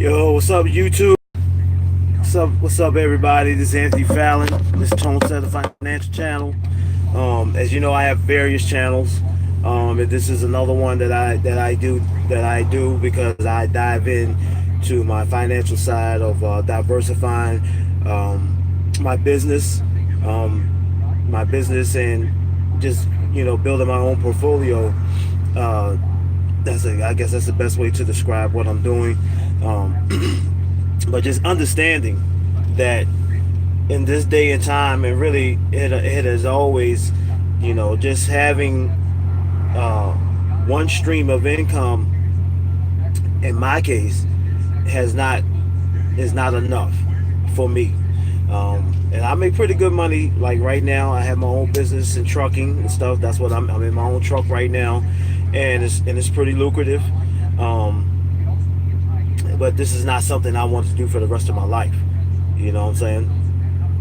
Yo, what's up, YouTube? What's up, everybody? This is Anthony Fallon. This is Tone Setter Financial Channel. As you know, I have various channels, and this is another one that I do because I dive in to my financial side of diversifying my business, my business, and just building my own portfolio. Uh, I guess that's the best way to describe what I'm doing. But just understanding that in this day and time, and really it has always, just having one stream of income, in my case, has not is not enough for me. And I make pretty good money. Like right now, I have my own business in trucking and stuff. That's what I'm in my own truck right now, and it's pretty lucrative. Um, but this is not something I want to do for the rest of my life. You know what I'm saying?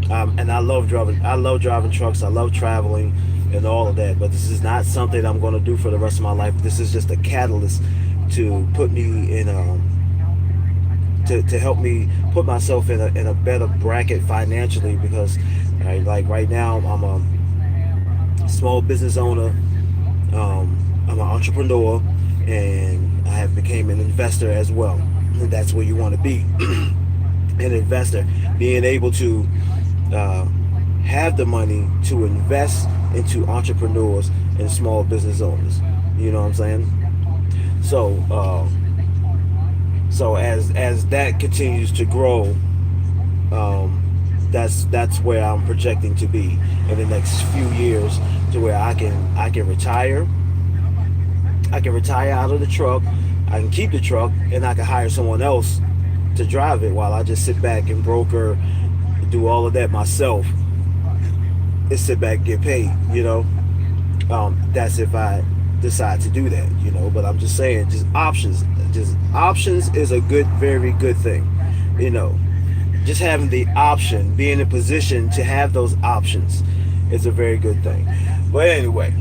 And I love driving. I love driving trucks. I love traveling and all of that. But this is not something I'm going to do for the rest of my life. This is just a catalyst to put me in to help me put myself in a better bracket financially, because like right now I'm a small business owner. I'm an entrepreneur, and I have became an investor as well. And that's where you want to be. An investor, being able to have the money to invest into entrepreneurs and small business owners. You know what I'm saying? So as that continues to grow, that's where I'm projecting to be in the next few years, to where I can retire. I can retire out of the truck. I can keep the truck, and I can hire someone else to drive it while I just sit back and broker, do all of that myself, and sit back and get paid. That's if I decide to do that. But I'm just saying, just options. Just options is a very good thing. Just having the option, being in a position to have those options, is a very good thing. But anyway,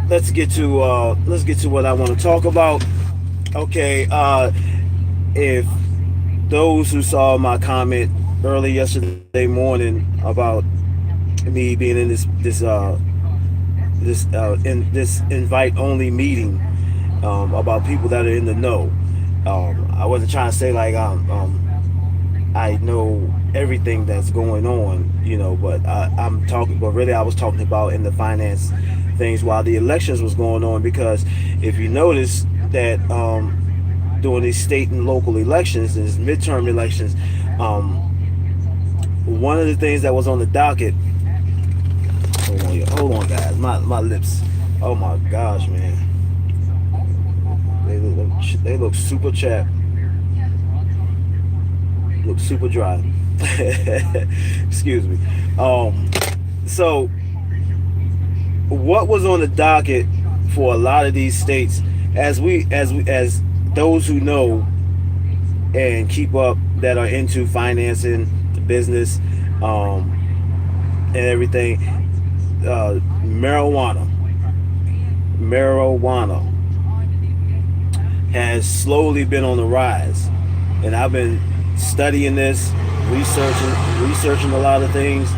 let's get to what I want to talk about. Okay, if those who saw my comment early yesterday morning about me being in this invite only meeting, about people that are in the know. I wasn't trying to say like I know everything that's going on, but I'm talking. But really, I was talking about in the finance things while the elections was going on, because if you notice that during these state and local elections, these midterm elections, one of the things that was on the docket. Hold on, guys. My lips. Oh my gosh, man. They look super chapped. Look super dry. Excuse me. So what was on the docket for a lot of these states, as those who know and keep up, that are into financing, the business, and everything, marijuana has slowly been on the rise, and I've been studying this, researching a lot of things,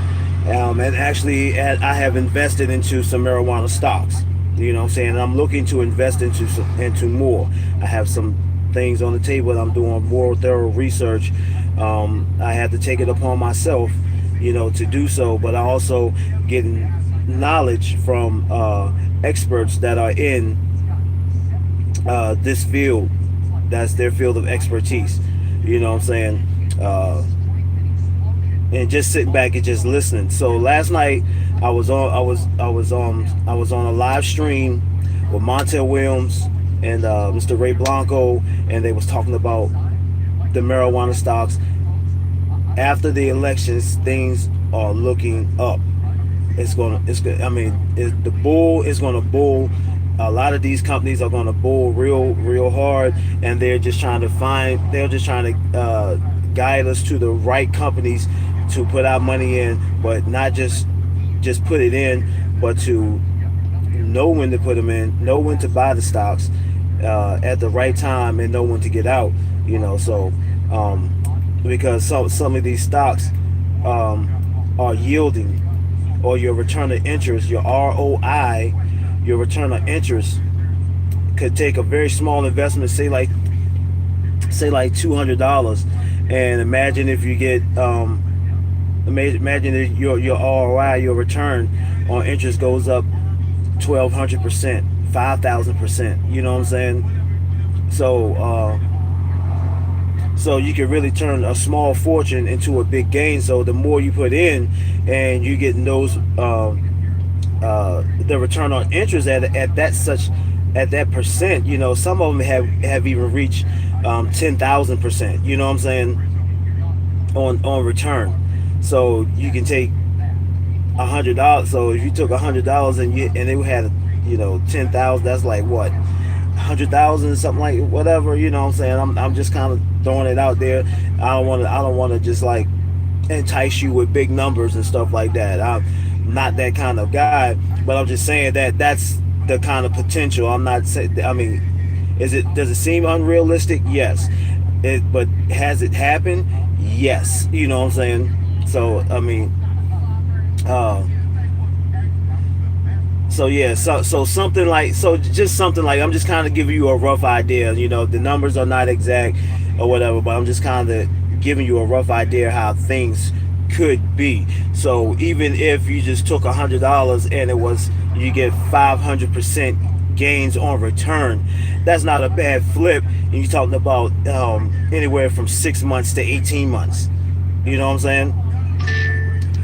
and actually I have invested into some marijuana stocks. You know what I'm saying? And I'm looking to invest into more. I have some things on the table. I'm doing more thorough research. I had to take it upon myself, to do so, but I also getting knowledge from experts that are in this field. That's their field of expertise. You know what I'm saying? And just sitting back and just listening. So last night I was on a live stream with Montel Williams and Mr. Ray Blanco, and they was talking about the marijuana stocks. After the elections, things are looking up. The bull is gonna bull. A lot of these companies are gonna bull real hard, and they're just trying to guide us to the right companies to put our money in, but not just put it in, but to know when to put them in, know when to buy the stocks, at the right time and know when to get out. So because some of these stocks are yielding, or your return of interest, your ROI, your return of interest could take a very small investment, say like $200, and imagine if you get imagine if your ROI, your return on interest goes up 1,200%, 5,000%. You know what I'm saying? So you can really turn a small fortune into a big gain. So the more you put in, and you get those the return on interest at that percent. Some of them have even reached 10,000%. You know what I'm saying? On return. So you can take $100. So if you took $100 and it had 10,000, that's like what, 100,000, something like whatever. You know what I'm saying? I'm just kind of throwing it out there. I don't want to just like entice you with big numbers and stuff like that. I'm not that kind of guy, but I'm just saying that that's the kind of potential. I'm not saying. I mean, does it seem unrealistic? Yes. But has it happened? Yes. You know what I'm saying? So I mean, uh, so yeah, so something like, just something like, I'm just kind of giving you a rough idea. The numbers are not exact or whatever, but I'm just kind of giving you a rough idea how things could be. So even if you just took $100 and you get 500% gains on return, that's not a bad flip. And you're talking about anywhere from 6 months to 18 months. You know what I'm saying?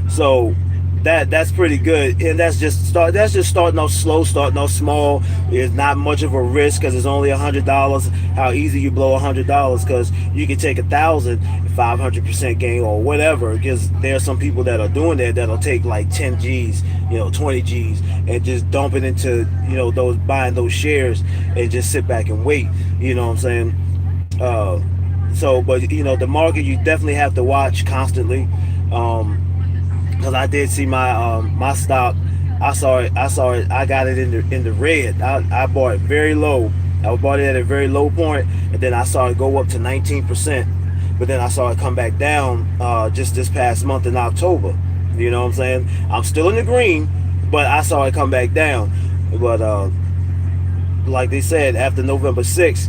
So that's pretty good, and that's just starting off slow, starting off small. It's not much of a risk because it's only $100. How easy you blow $100, because you can take 500% gain or whatever. Because there are some people that are doing that that'll take like 10 G's, 20 G's, and just dump it into those, buying those shares, and just sit back and wait. You know what I'm saying? But the market, you definitely have to watch constantly. Because I did see my stock. I saw it. I got it in the red. I bought it very low. I bought it at a very low point, and then I saw it go up to 19%. But then I saw it come back down just this past month in October. You know what I'm saying? I'm still in the green, but I saw it come back down. But like they said, after November 6th,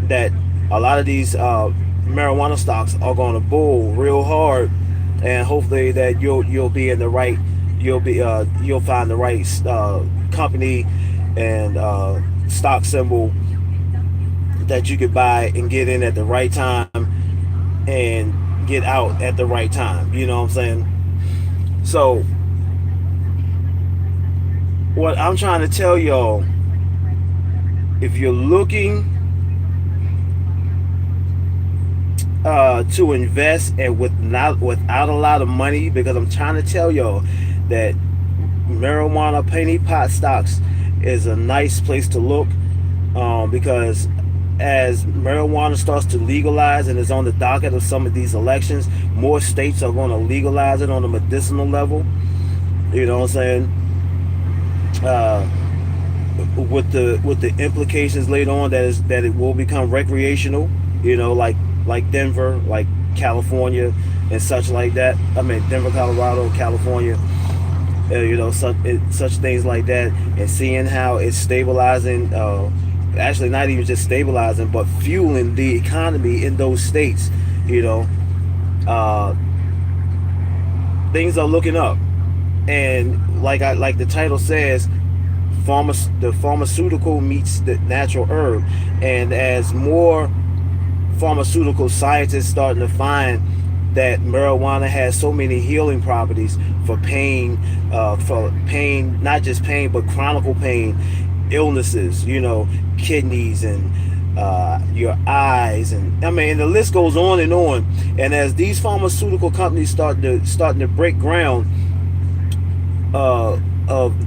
that a lot of these marijuana stocks are going to bull real hard, and hopefully that you'll be in the right, you'll find the right company and stock symbol that you could buy and get in at the right time and get out at the right time. You know what I'm saying? So what I'm trying to tell y'all, if you're looking to invest and without a lot of money, because I'm trying to tell y'all that marijuana penny pot stocks is a nice place to look, because as marijuana starts to legalize and is on the docket of some of these elections, more states are going to legalize it on a medicinal level. You know what I'm saying? Uh, with the implications later on that it will become recreational. Like Denver, like California, and such like that. I mean, Denver, Colorado, California. Such things like that, and seeing how it's stabilizing. Actually, not even just stabilizing, but fueling the economy in those states. You know, uh, things are looking up, and like the title says, the pharmaceutical meets the natural herb, and as more pharmaceutical scientists starting to find that marijuana has so many healing properties for pain, not just pain, but chronic pain, illnesses, kidneys, and your eyes, and I mean, the list goes on and on. And as these pharmaceutical companies starting to break ground of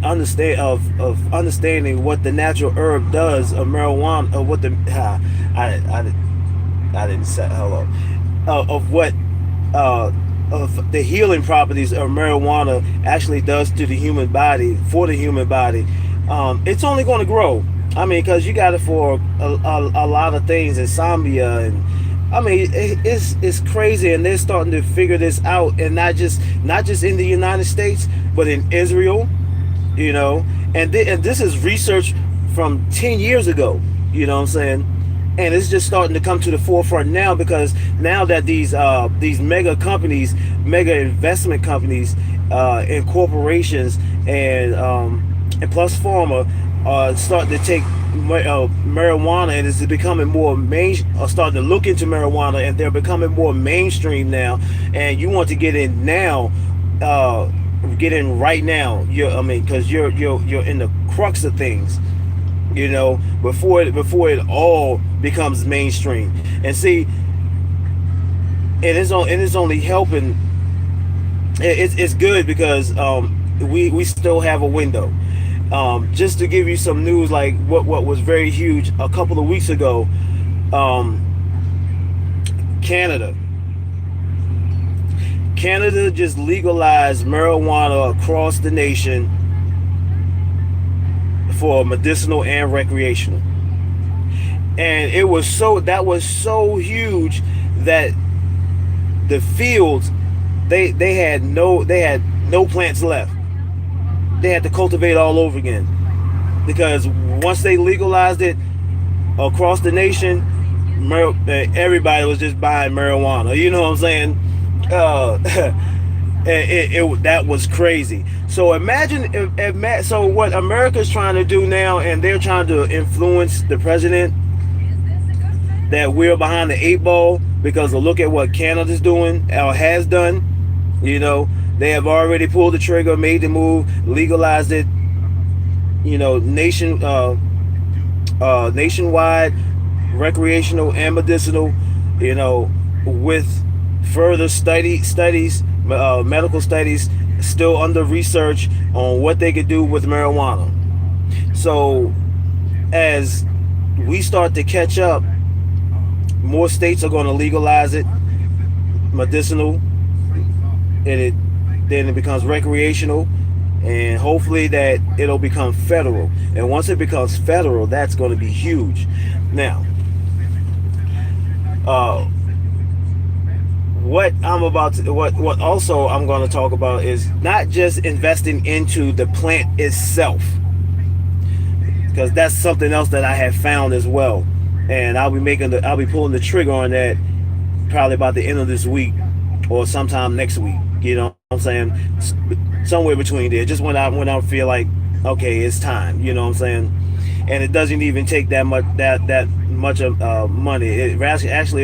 understanding what the natural herb does of marijuana, of what the I didn't say hello of what of the healing properties of marijuana actually does to the human body, for the human body. It's only going to grow. I mean, because you got it for a lot of things in Zambia, and I mean, it's crazy, and they're starting to figure this out, and not just in the United States, but in Israel, you know, and this is research from 10 years ago, you know what I'm saying, and it's just starting to come to the forefront now because now that these mega companies, mega investment companies, and corporations, and plus pharma starting to take marijuana, and it's becoming more main, starting to look into marijuana, and they're becoming more mainstream now, and you want to get in now, get in right now. I mean, because you're in the crux of things, before it all becomes mainstream. And see, and it's only helping. It's good because we still have a window. Just to give you some news, like what was very huge a couple of weeks ago, um, Canada. Canada just legalized marijuana across the nation for medicinal and recreational. And that was so huge that the fields, they had no plants left. They had to cultivate all over again because once they legalized it across the nation, everybody was just buying marijuana. You know what I'm saying? That was crazy. So so what America's trying to do now, and they're trying to influence the president, that we're behind the eight ball because of look at what Canada's doing or has done. You know, they have already pulled the trigger, made the move, legalized it. Nationwide, recreational and medicinal. You know, with further studies, medical studies still under research on what they could do with marijuana. So as we start to catch up, more states are going to legalize it, medicinal, and then it becomes recreational, and hopefully that it'll become federal. And once it becomes federal, that's going to be huge. Now, uh, what also I'm going to talk about is not just investing into the plant itself, because that's something else that I have found as well, and I'll be pulling the trigger on that probably about the end of this week or sometime next week. You know what I'm saying? Somewhere between there. Just when I feel like, okay, it's time. You know what I'm saying? And it doesn't even take that much of money. It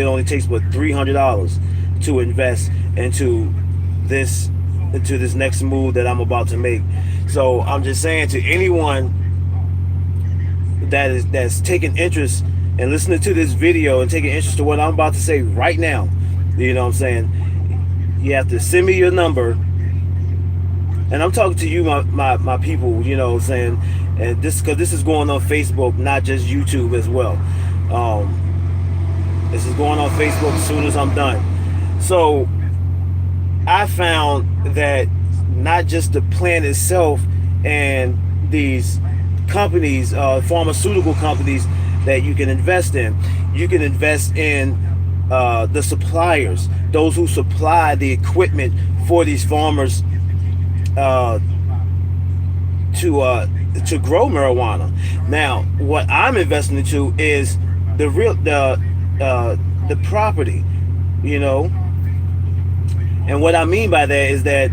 only takes but $300 to invest this into this next move that I'm about to make. So I'm just saying to anyone that's taking interest and listening to this video and taking interest to what I'm about to say right now, you know what I'm saying? You have to send me your number, and I'm talking to you, my people, you know what I'm saying? And because this is going on Facebook, not just YouTube as well. This is going on Facebook as soon as I'm done. So I found that not just the plant itself and these companies, pharmaceutical companies that you can invest in. You can invest in the suppliers, those who supply the equipment for these farmers to grow marijuana. Now, what I'm investing into is the property, you know. And what I mean by that is that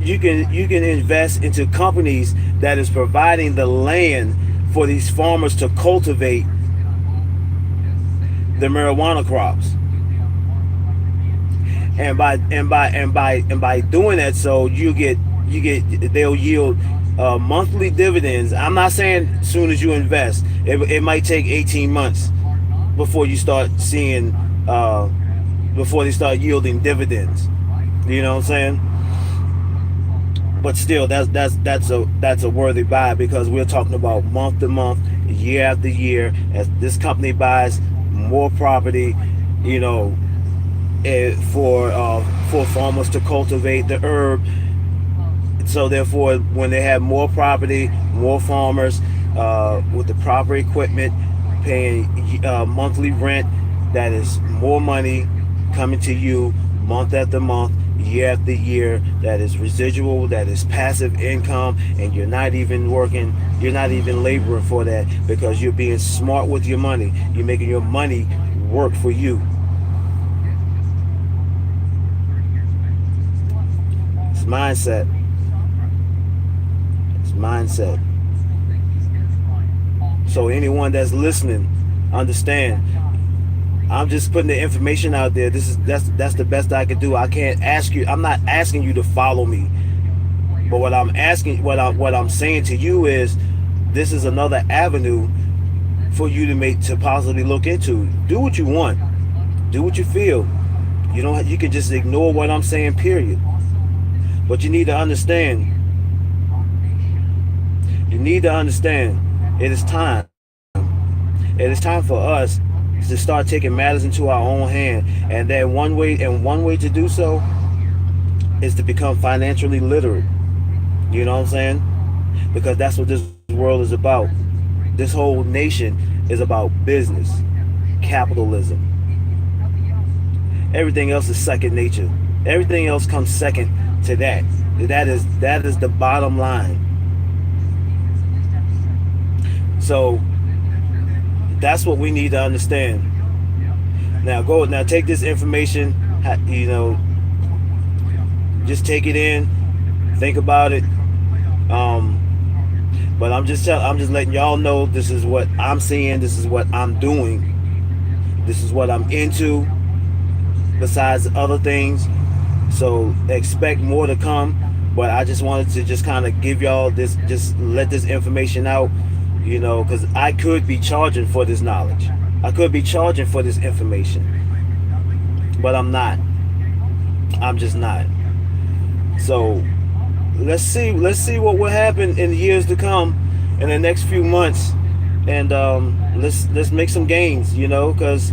you can invest into companies that is providing the land for these farmers to cultivate the marijuana crops. And by doing that, so they'll yield monthly dividends. I'm not saying as soon as you invest. It might take 18 months before you start seeing before they start yielding dividends. You know what I'm saying? But still, that's a worthy buy, because we're talking about month to month, year after year, as this company buys more property, you know, for farmers to cultivate the herb. So therefore, when they have more property, more farmers, with the proper equipment, paying monthly rent, that is more money coming to you month after month, year after year, that is residual, that is passive income, and you're not even working, you're not even laboring for that, because you're being smart with your money. You're making your money work for you. It's mindset. It's mindset. So anyone that's listening, understand. I'm just putting the information out there. That's the best I can do. I can't ask you. I'm not asking you to follow me. But what I'm saying to you is, this is another avenue for you to possibly look into. Do what you want. Do what you feel. You can just ignore what I'm saying. Period. But you need to understand. You need to understand. It is time. It is time for us to start taking matters into our own hand, and one way to do so is to become financially literate. You know what I'm saying? Because that's what this world is about. This whole nation is about business, capitalism. Everything else is second nature. Everything else comes second to that. That is the bottom line. So that's what we need to understand. Now take this information, just take it in, think about it. Um, but I'm just letting y'all know, this is what I'm seeing, this is what I'm doing, this is what I'm into, besides other things. So expect more to come. But I just wanted to just kind of give y'all this, just let this information out, because I could be charging for this knowledge. I could be charging for this information, but I'm not. I'm just not. So let's see what will happen in the years to come, in the next few months, and let's make some gains, because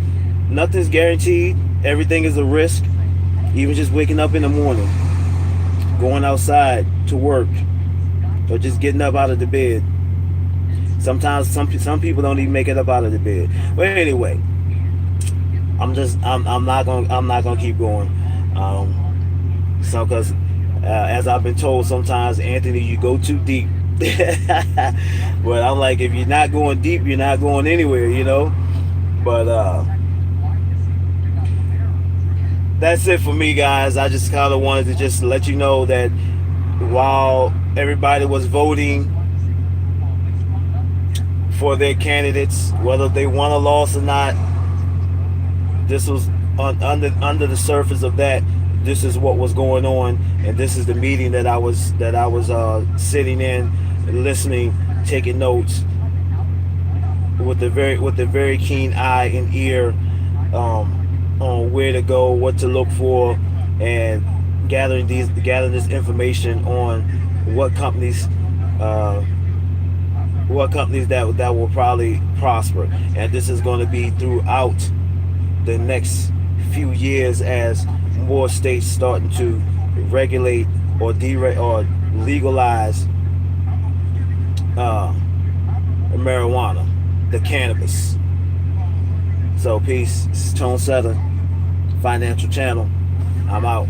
nothing's guaranteed. Everything is a risk. Even just waking up in the morning, going outside to work, or just getting up out of the bed. Sometimes some people don't even make it up out of the bed. But anyway, I'm not gonna keep going. So because as I've been told sometimes, Anthony, you go too deep. But I'm like, if you're not going deep, you're not going anywhere. But that's it for me, guys. I just kind of wanted to just let you know that while everybody was voting for their candidates, whether they won or lost or not, this was under the surface of that. This is what was going on, and this is the meeting that I was sitting in, listening, taking notes with the very keen eye and ear, on where to go, what to look for, and gathering this information on what companies that will probably prosper. And this is going to be throughout the next few years, as more states starting to regulate or legalize marijuana, the cannabis. So peace. This is Tone Southern, Financial Channel. I'm out.